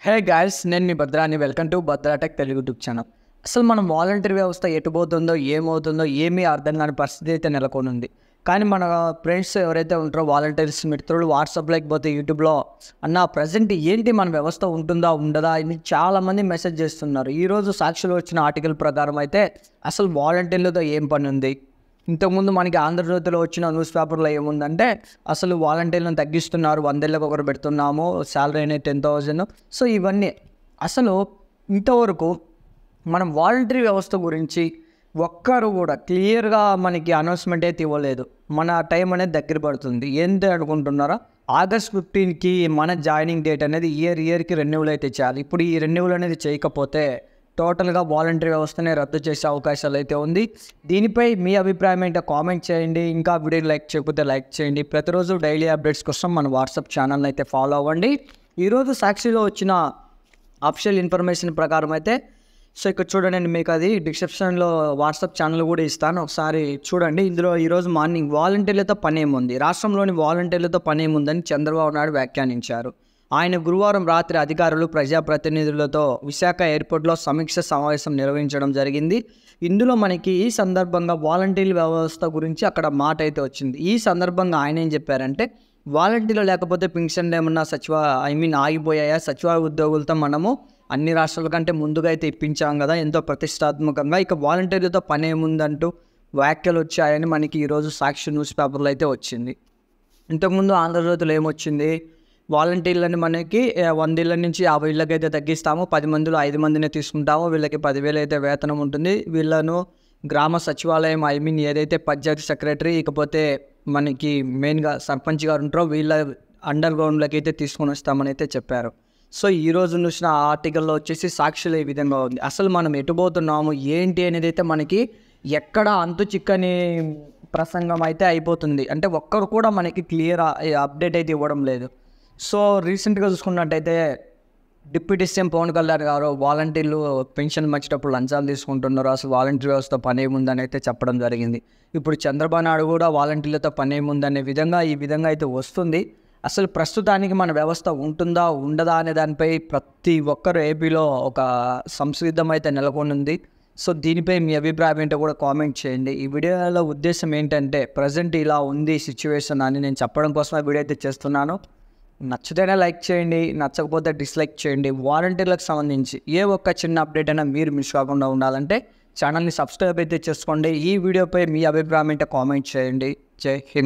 హే guys, నేను మీ భద్రాని. Welcome to Bhadra tech Telugu YouTube channel. అసలు మన వాలంటీర్ వ్యవస్థ ఎటుపోతుందో ఏమవుతుందో ఏమీ అర్థం కాని పరిస్థితి అయితే నెలకొని ఉంది. కానీ మన ఫ్రెండ్స్ ఎవరైతే ఉంటారో వాలంటీర్స్ మిత్రులు వాట్సాప్ లేకపోతే యూట్యూబ్లో అన్న ప్రజెంట్ ఏంటి మన వ్యవస్థ ఉంటుందా ఉండదా అని చాలామంది మెసేజ్ చేస్తున్నారు. ఈరోజు సాక్షిలో వచ్చిన ఆర్టికల్ ప్రకారం అయితే అసలు వాలంటీర్లతో ఏం పని ఉంది, ఇంతకుముందు మనకి ఆంధ్రజ్యోతిలో వచ్చిన న్యూస్ పేపర్లో ఏముందంటే అసలు వాలంటీర్లను తగ్గిస్తున్నారు, 100 ఏళ్ళకి ఒకరు పెడుతున్నాము, శాలరీ అనేది 10,000. సో ఇవన్నీ అసలు ఇంతవరకు మనం వాలంటీర్ వ్యవస్థ గురించి ఒక్కరు కూడా క్లియర్గా మనకి అనౌన్స్మెంట్ అయితే ఇవ్వలేదు. మన టైం అనేది దగ్గర పడుతుంది. ఏంటి అనుకుంటున్నారా? August 15కి మన జాయినింగ్ డేట్ అనేది ఇయర్కి రెన్యువల్ అయితే చేయాలి. ఇప్పుడు ఈ రెన్యువల్ అనేది చేయకపోతే టోటల్గా వాలంటీర్ వ్యవస్థనే రద్దు చేసే అవకాశాలు అయితే ఉంది. దీనిపై మీ అభిప్రాయం ఏంటో కామెంట్ చేయండి. ఇంకా వీడియో లైక్ చేయకపోతే లైక్ చేయండి. ప్రతిరోజు డైలీ అప్డేట్స్ కోసం మన వాట్సాప్ ఛానల్ని అయితే ఫాలో అవ్వండి. ఈరోజు సాక్షిలో వచ్చిన అఫిషియల్ ఇన్ఫర్మేషన్ ప్రకారం అయితే సో ఇక్కడ చూడండి, మీకు అది డిస్క్రిప్షన్లో వాట్సాప్ ఛానల్ కూడా ఇస్తాను, ఒకసారి చూడండి. ఇందులో ఈరోజు మార్నింగ్ వాలంటీర్లతో పని ఏముంది, రాష్ట్రంలోని వాలంటీర్లతో పని ఏముందని చంద్రబాబు నాయుడు వ్యాఖ్యానించారు. ఆయన గురువారం రాత్రి అధికారులు ప్రజాప్రతినిధులతో విశాఖ ఎయిర్పోర్ట్లో సమీక్ష సమావేశం నిర్వహించడం జరిగింది. ఇందులో మనకి ఈ సందర్భంగా వాలంటీర్ వ్యవస్థ గురించి అక్కడ మాట అయితే వచ్చింది. ఈ సందర్భంగా ఆయన ఏం చెప్పారంటే, వాలంటీర్లు లేకపోతే పెన్షన్లు ఏమన్నా ఆగిపోయాయా? సచివాలయ ఉద్యోగులతో మనము అన్ని రాష్ట్రాల కంటే ముందుగా అయితే ఇప్పించాం కదా, ఎంతో ప్రతిష్టాత్మకంగా. ఇక వాలంటీర్లతో పని ఏముందంటూ వ్యాఖ్యలు వచ్చాయని మనకి ఈరోజు సాక్షి న్యూస్ పేపర్లో అయితే వచ్చింది. ఇంతకుముందు ఆంధ్రజ్యోతిలో ఏమొచ్చింది, వాలంటీర్లని మనకి 100 ఇళ్ళ నుంచి 50 ఇళ్ళకి అయితే తగ్గిస్తాము, 10 మందిలో 5 మందినే తీసుకుంటాము, వీళ్ళకి 10,000 అయితే వేతనం ఉంటుంది, వీళ్ళను గ్రామ సచివాలయం ఏదైతే పంచాయతీ సెక్రటరీ ఇకపోతే మనకి మెయిన్గా సర్పంచ్ గారు ఉంటారో వీళ్ళ అండర్ గ్రౌండ్లోకి అయితే తీసుకొని వస్తామని అయితే చెప్పారు. సో ఈరోజు చూసిన ఆర్టికల్లో వచ్చేసి సాక్షిలో ఈ విధంగా ఉంది. అసలు మనం ఎటుపోతున్నాము ఏంటి అనేది అయితే మనకి ఎక్కడ అంతు చిక్కని ప్రసంగం అయితే అయిపోతుంది. అంటే ఒక్కరు కూడా మనకి క్లియర్ అప్డేట్ అయితే ఇవ్వడం లేదు. సో రీసెంట్గా చూసుకున్నట్టయితే డిప్యూటీ సీఎం పవన్ కళ్యాణ్ గారు వాలంటీర్లు పెన్షన్ వచ్చేటప్పుడు లంచాలు తీసుకుంటున్నారు, అసలు వాలంటీర్ వ్యవస్థ పని ఏముందని అయితే చెప్పడం జరిగింది. ఇప్పుడు చంద్రబాబు నాయుడు కూడా వాలంటీర్లతో పని ఏముందనే ఈ విధంగా అయితే వస్తుంది. అసలు ప్రస్తుతానికి మన వ్యవస్థ ఉంటుందా ఉండదా అనే దానిపై ప్రతి ఒక్కరు ఏపీలో ఒక సంసిద్ధం అయితే నెలకొని ఉంది. సో దీనిపై మీ అభిప్రాయం ఏంటో కూడా కామెంట్ చేయండి. ఈ వీడియోలో ఉద్దేశం ఏంటంటే ప్రజెంట్ ఇలా ఉంది సిచ్యువేషన్ అని నేను చెప్పడం కోసం వీడియో అయితే చేస్తున్నాను. నచ్చితేనే లైక్ చేయండి, నచ్చకపోతే డిస్లైక్ చేయండి. వాలంటీర్లకు సంబంధించి ఏ ఒక్క చిన్న అప్డేట్ అయినా మీరు మిస్ కాకుండా ఉండాలంటే ఛానల్ని సబ్స్క్రైబ్ అయితే చేసుకోండి. ఈ వీడియోపై మీ అభిప్రాయం ఏంటో కామెంట్ చేయండి. జై హింద్.